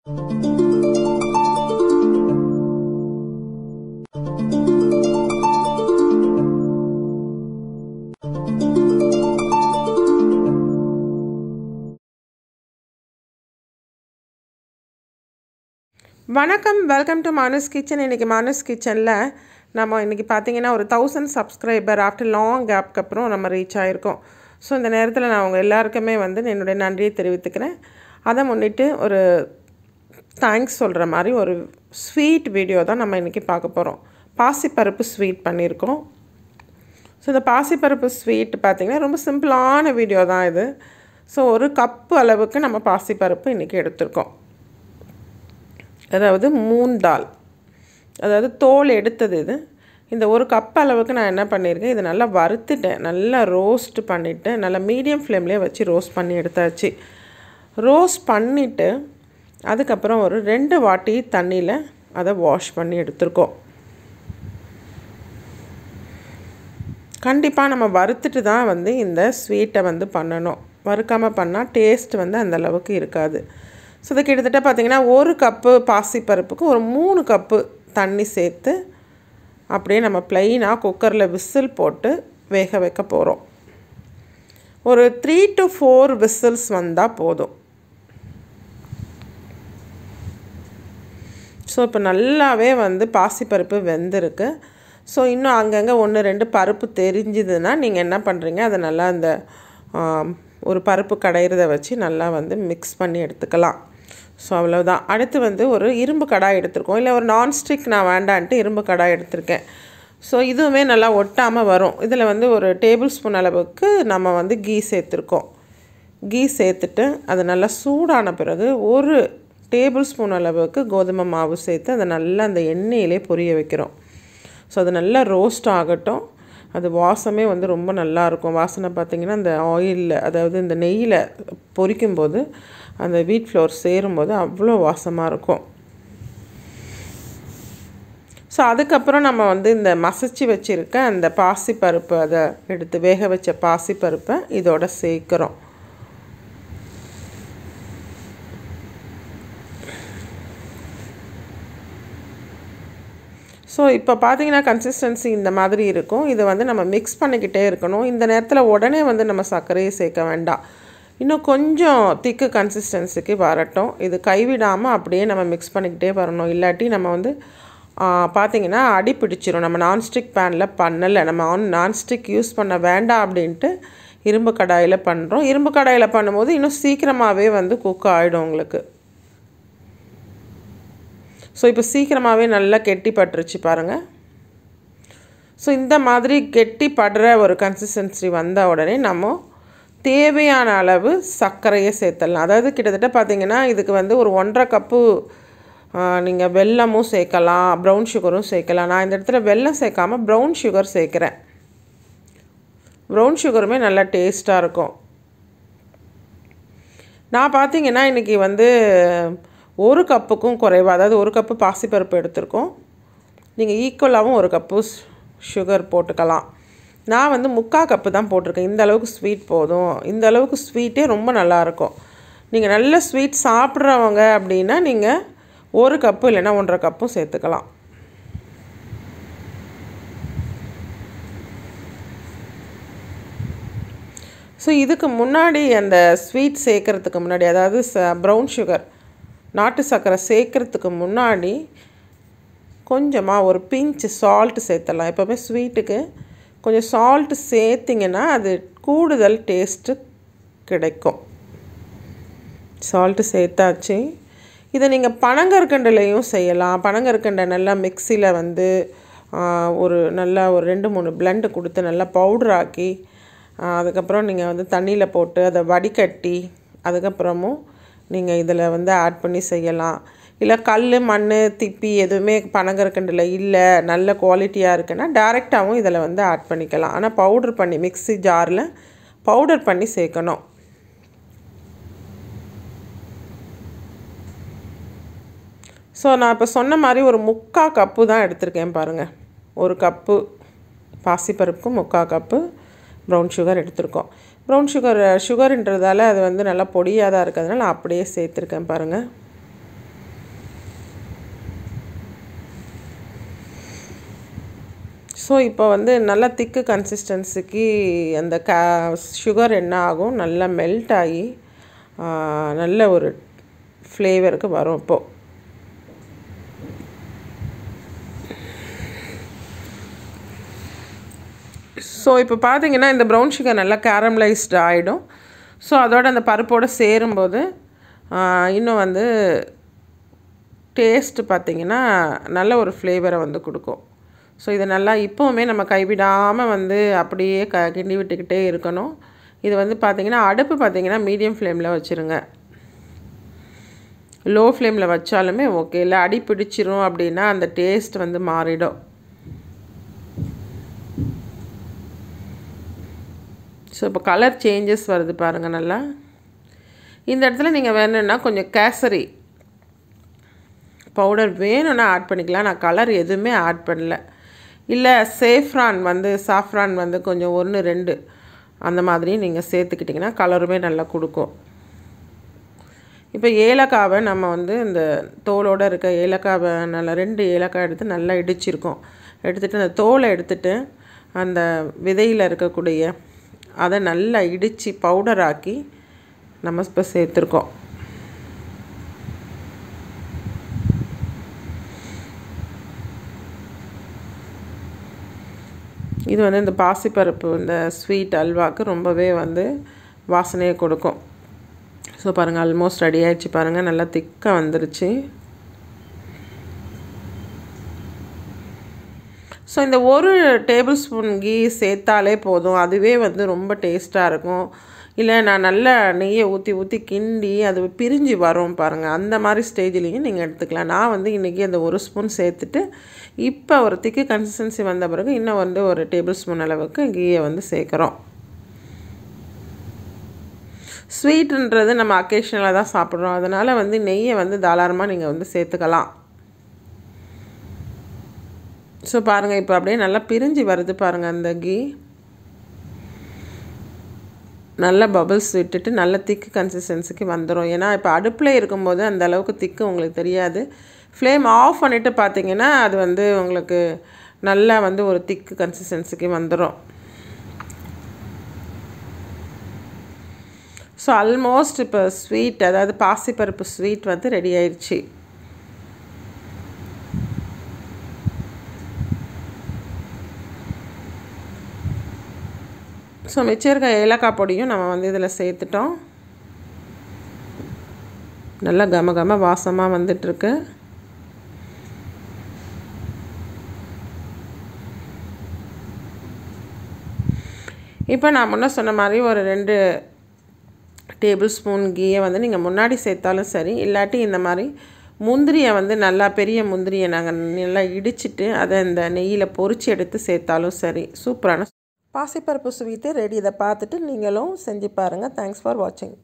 வணக்கம், welcome to Manu's kitchen. இன்றைக்கி மானுஸ் கிச்சனில் நம்ம இன்றைக்கி பார்த்திங்கன்னா ஒரு 1000 சப்ஸ்கிரைபர் ஆஃப்டர் லாங் கேப்க்கு அப்புறம் நம்ம ரீச் ஆகிருக்கோம். ஸோ இந்த நேரத்தில் நான் அவங்க எல்லாருக்குமே வந்து என்னுடைய நன்றியை தெரிவித்துக்கிறேன். அதை முன்னிட்டு ஒரு தேங்க்ஸ் சொல்கிற மாதிரி ஒரு ஸ்வீட் வீடியோ தான் நம்ம இன்றைக்கி பார்க்க போகிறோம். பாசிப்பருப்பு ஸ்வீட் பண்ணியிருக்கோம். ஸோ இந்த பாசிப்பருப்பு ஸ்வீட் பார்த்திங்கன்னா ரொம்ப சிம்பிளான வீடியோ தான் இது. ஸோ ஒரு கப்பு அளவுக்கு நம்ம பாசிப்பருப்பு இன்றைக்கி எடுத்திருக்கோம். அதாவது மூன் தால், அதாவது தோல் எடுத்தது இது. இந்த ஒரு கப் அளவுக்கு நான் என்ன பண்ணியிருக்கேன், இது நல்லா வறுத்துட்டேன், நல்லா ரோஸ்ட் பண்ணிவிட்டு நல்லா மீடியம் ஃப்ளேம்லேயே வச்சு ரோஸ்ட் பண்ணி எடுத்தாச்சு. ரோஸ்ட் பண்ணிவிட்டு அதுக்கப்புறம் ஒரு 2 வாட்டி தண்ணியில் அதை வாஷ் பண்ணி எடுத்துருக்கோம். கண்டிப்பாக நம்ம வறுத்துட்டு தான் வந்து இந்த ஸ்வீட்டை வந்து பண்ணணும். வறுக்காமல் பண்ணால் டேஸ்ட் வந்து அந்தளவுக்கு இருக்காது. ஸோ இது கிட்டத்தட்ட பார்த்திங்கன்னா ஒரு கப்பு பாசிப்பருப்புக்கு ஒரு 3 கப்பு தண்ணி சேர்த்து அப்படியே நம்ம ப்ளைனாக குக்கரில் விசில் போட்டு வேக வைக்க போகிறோம். ஒரு 3 to 4 விசில்ஸ் வந்தால் போதும். ஸோ இப்போ நல்லாவே வந்து பாசிப்பருப்பு வெந்திருக்கு. ஸோ இன்னும் அங்கங்கே 1-2 பருப்பு தெரிஞ்சுதுன்னா நீங்கள் என்ன பண்ணுறீங்க, அதை நல்லா அந்த ஒரு பருப்பு கடையிறத வச்சு நல்லா வந்து மிக்ஸ் பண்ணி எடுத்துக்கலாம். ஸோ அவ்வளோதான். அடுத்து வந்து ஒரு இரும்பு கடாய் எடுத்துருக்கோம். இல்லை ஒரு நான்ஸ்டிக் நான் வேண்டான்ட்டு இரும்பு கடாய் எடுத்திருக்கேன். ஸோ இதுவுமே நல்லா ஒட்டாமல் வரும். இதில் வந்து ஒரு டேபிள் ஸ்பூன் அளவுக்கு நம்ம வந்து கீ சேர்த்துருக்கோம். கீ சேர்த்துட்டு அது நல்லா சூடான பிறகு ஒரு டேபிள் ஸ்பூன் அளவுக்கு கோதுமை மாவு சேர்த்து அதை நல்லா அந்த எண்ணெயிலே பொரிய வைக்கிறோம். ஸோ அது நல்லா ரோஸ்ட் ஆகட்டும். அது வாசமே வந்து ரொம்ப நல்லாயிருக்கும். வாசனை பார்த்திங்கன்னா அந்த ஆயிலில், அதாவது இந்த நெய்யில் பொரிக்கும்போது அந்த வீட் ஃப்ளோர் சேரும்போது அவ்வளோ வாசமாக இருக்கும். ஸோ அதுக்கப்புறம் நம்ம வந்து இந்த மசிச்சு வச்சுருக்க அந்த பாசிப்பருப்பு, அதை எடுத்து வேக வச்ச பாசிப்பருப்பை இதோட சேர்க்குறோம். ஸோ இப்போ பார்த்திங்கன்னா கன்சிஸ்டன்சி இந்த மாதிரி இருக்கும். இதை வந்து நம்ம மிக்ஸ் பண்ணிக்கிட்டே இருக்கணும். இந்த நேரத்தில் உடனே வந்து நம்ம சர்க்கரையை சேர்க்க வேண்டாம். இன்னும் கொஞ்சம் திக்கு கன்சிஸ்டன்சிக்கு வரட்டும். இது கைவிடாமல் அப்படியே நம்ம மிக்ஸ் பண்ணிக்கிட்டே வரணும். இல்லாட்டி நம்ம வந்து பார்த்திங்கன்னா அடி பிடிச்சிரும். நம்ம நான்ஸ்டிக் பேனில் பண்ணலை, நம்ம நான்ஸ்டிக் யூஸ் பண்ண வேண்டாம் அப்படின்ட்டு இரும்பு கடாயில் பண்ணுறோம். இரும்பு கடாயில் பண்ணும்போது இன்னும் சீக்கிரமாகவே வந்து குக் ஆகிடும் உங்களுக்கு. ஸோ இப்போ சீக்கிரமாகவே நல்லா கெட்டி பட்டுருச்சு பாருங்கள். ஸோ இந்த மாதிரி கெட்டி படுற ஒரு கன்சிஸ்டன்சி வந்த உடனே நம்ம தேவையான அளவு சர்க்கரையை சேர்த்துடலாம். அதாவது கிட்டத்தட்ட பார்த்திங்கன்னா இதுக்கு வந்து ஒரு 1.5 கப்பு நீங்கள் வெல்லமும் சேர்க்கலாம், ப்ரௌன் சுகரும் சேர்க்கலாம். நான் இந்த இடத்துல வெல்லம் சேர்க்காமல் ப்ரௌன் சுகர் சேர்க்குறேன். ப்ரௌன் சுகருமே நல்லா டேஸ்ட்டாக இருக்கும். நான் பார்த்திங்கன்னா இன்றைக்கி வந்து ஒரு கப்புக்கும் குறைவாக, அதாவது ஒரு கப்பு பாசிப்பருப்பு எடுத்திருக்கோம். நீங்கள் ஈக்குவலாகவும் ஒரு கப்பு சுகர் போட்டுக்கலாம். நான் வந்து 3/4 கப்பு தான் போட்டிருக்கேன். இந்த அளவுக்கு ஸ்வீட் போதும். இந்த அளவுக்கு ஸ்வீட்டே ரொம்ப நல்லாயிருக்கும். நீங்கள் நல்ல ஸ்வீட் சாப்பிட்றவங்க அப்படின்னா நீங்கள் 1 கப்பு இல்லைன்னா 1.5 கப்பும் சேர்த்துக்கலாம். ஸோ இதுக்கு முன்னாடி அந்த ஸ்வீட் சேர்க்குறதுக்கு முன்னாடி, அதாவது ப்ரௌன் சுகர், நாட்டு சர்க்கரை சேர்க்குறதுக்கு முன்னாடி கொஞ்சமாக ஒரு பிஞ்ச் சால்ட்டு சேர்த்துடலாம். எப்போவுமே ஸ்வீட்டுக்கு கொஞ்சம் சால்ட்டு சேர்த்திங்கன்னா அது கூடுதல் டேஸ்ட்டு கிடைக்கும். சால்ட்டு சேர்த்தாச்சு. இதை நீங்கள் பனங்கற்கண்டுலையும் செய்யலாம். பனங்கற்கண்டை நல்லா மிக்சியில் வந்து ஒரு நல்லா ஒரு 2-3 பிளெண்டு கொடுத்து நல்லா பவுட்ராக்கி அதுக்கப்புறம் நீங்கள் வந்து தண்ணியில் போட்டு அதை வடிகட்டி அதுக்கப்புறமும் நீங்கள் இதில் வந்து ஆட் பண்ணி செய்யலாம். இல்லை கல், மண், திப்பி எதுவுமே பனங்கற்கண்டில் இல்லை, நல்ல குவாலிட்டியாக இருக்குன்னா டேரெக்டாகவும் இதில் வந்து ஆட் பண்ணிக்கலாம். ஆனால் பவுட்ரு பண்ணி மிக்ஸி ஜாரில் பவுடர் பண்ணி சேர்க்கணும். ஸோ நான் இப்போ சொன்ன மாதிரி ஒரு 3/4 கப்பு தான் எடுத்திருக்கேன் பாருங்கள். ஒரு கப்பு பாசிப்பருப்புக்கு 3/4 கப்பு ப்ரௌன் சுகர் எடுத்திருக்கோம். ப்ரௌன் சுகருன்றதால அது வந்து நல்லா பொடியாக தான் இருக்கிறதுனால நான் அப்படியே சேர்த்துருக்கேன் பாருங்கள். ஸோ இப்போ வந்து நல்லா திக்கு கன்சிஸ்டன்சிக்கு அந்த சுகர் என்ன ஆகும், நல்லா மெல்ட் ஆகி நல்ல ஒரு ஃப்ளேவருக்கு வரும் இப்போது. ஸோ இப்போ பார்த்தீங்கன்னா இந்த ப்ரௌன் சுகர் நல்லா கேரமலைஸ்டு ஆகிடும். ஸோ அதோட அந்த பருப்போடு சேரும்போது இன்னும் வந்து டேஸ்ட்டு பார்த்திங்கன்னா நல்ல ஒரு ஃப்ளேவரை வந்து கொடுக்கும். ஸோ இதை நல்லா இப்போவுமே நம்ம கைவிடாமல் வந்து அப்படியே கிண்டி விட்டுக்கிட்டே இருக்கணும். இது வந்து பார்த்திங்கன்னா அடுப்பு பார்த்திங்கன்னா மீடியம் ஃப்ளேமில் வச்சுருங்க. லோ ஃப்ளேமில் வச்சாலுமே ஓகே, இல்லை அடி பிடிச்சிரும் அப்படின்னா அந்த டேஸ்ட் வந்து மாறிடும். ஸோ இப்போ கலர் சேஞ்சஸ் வருது பாருங்கள் நல்லா. இந்த இடத்துல நீங்கள் வேணும்னா கொஞ்சம் கேசரி பவுடர் வேணும்னா ஆட் பண்ணிக்கலாம். நான் கலர் எதுவுமே ஆட் பண்ணல. இல்லை சாஃப்ரான் வந்து கொஞ்சம் 1-2 அந்த மாதிரி நீங்கள் சேர்த்துக்கிட்டிங்கன்னா கலருமே நல்லா கொடுக்கும். இப்போ ஏலக்காவை நம்ம வந்து இந்த தோலோடு இருக்க ஏலக்காவை நல்லா 2 ஏலக்காய் எடுத்து நல்லா இடிச்சிருக்கோம். எடுத்துகிட்டு அந்த தோலை எடுத்துகிட்டு அந்த விதையில் இருக்கக்கூடிய அதை நல்லா இடித்து பவுடர் ஆக்கி நம்ம இப்போ சேர்த்துருக்கோம். இது வந்து இந்த பாசிப்பருப்பு இந்த ஸ்வீட் அல்வாவுக்கு ரொம்பவே வந்து வாசனையை கொடுக்கும். ஸோ பாருங்கள், ஆல்மோஸ்ட் ரெடி ஆகிடுச்சு பாருங்கள், நல்லா திக்காக வந்துருச்சு. ஸோ இந்த 1 டேபிள் ஸ்பூன் கீ சேர்த்தாலே போதும், அதுவே வந்து ரொம்ப டேஸ்ட்டாக இருக்கும். இல்லை நான் நல்லா நெய்யை ஊற்றி கிண்டி அது பிரிஞ்சு வரும் பாருங்கள், அந்த மாதிரி ஸ்டேஜ்லேயும் நீங்கள் எடுத்துக்கலாம். நான் வந்து இன்றைக்கி அந்த 1 ஸ்பூன் சேர்த்துட்டு இப்போ ஒரு திக்கு கன்சிஸ்டன்சி வந்த பிறகு இன்னும் வந்து 1 டேபிள் ஸ்பூன் அளவுக்கு கீயை வந்து சேர்க்குறோம். ஸ்வீட்டுன்றது நம்ம அக்கேஷனலாக தான் சாப்பிட்றோம், அதனால் வந்து நெய்யை வந்து தாராளமாக நீங்கள் வந்து சேர்த்துக்கலாம். ஸோ பாருங்கள், இப்போ அப்படியே நல்லா பிரிஞ்சு வருது பாருங்கள். அந்த கீ நல்லா பபிள்ஸ் விட்டுட்டு நல்ல திக்கு கன்சிஸ்டன்சிக்கு வந்துடும். ஏன்னா இப்போ அடுப்பில் இருக்கும்போது அந்த அளவுக்கு திக்கு உங்களுக்கு தெரியாது. ஃப்ளேம் ஆஃப் பண்ணிவிட்டு பார்த்தீங்கன்னா அது வந்து உங்களுக்கு நல்லா வந்து ஒரு திக்கு கன்சிஸ்டன்சிக்கு வந்துடும். ஸோ ஆல்மோஸ்ட் இப்போ ஸ்வீட், அதாவது பாசிப்பருப்பு ஸ்வீட் வந்து ரெடி ஆயிடுச்சு. ஸோ மிச்சம் இருக்க ஏலக்காய் பொடியும் நம்ம வந்து இதில் சேர்த்துட்டோம். நல்லா கம வாசமாக வந்துட்டுருக்கு. இப்போ நான் முன்ன சொன்ன மாதிரி ஒரு 2 டேபிள் ஸ்பூன் கீயை வந்து நீங்கள் முன்னாடி சேர்த்தாலும் சரி, இல்லாட்டி இந்த மாதிரி முந்திரியை வந்து நல்லா பெரிய முந்திரியை நாங்கள் நல்லா இடிச்சிட்டு அதை இந்த நெய்யில் பொரித்து எடுத்து சேர்த்தாலும் சரி, சூப்பரான பாசிப்பருப்பு ஸ்வீட்டு ரெடி. இதை பார்த்துட்டு நீங்களும் செஞ்சு பாருங்கள். தேங்க்ஸ் ஃபார் வாட்சிங்.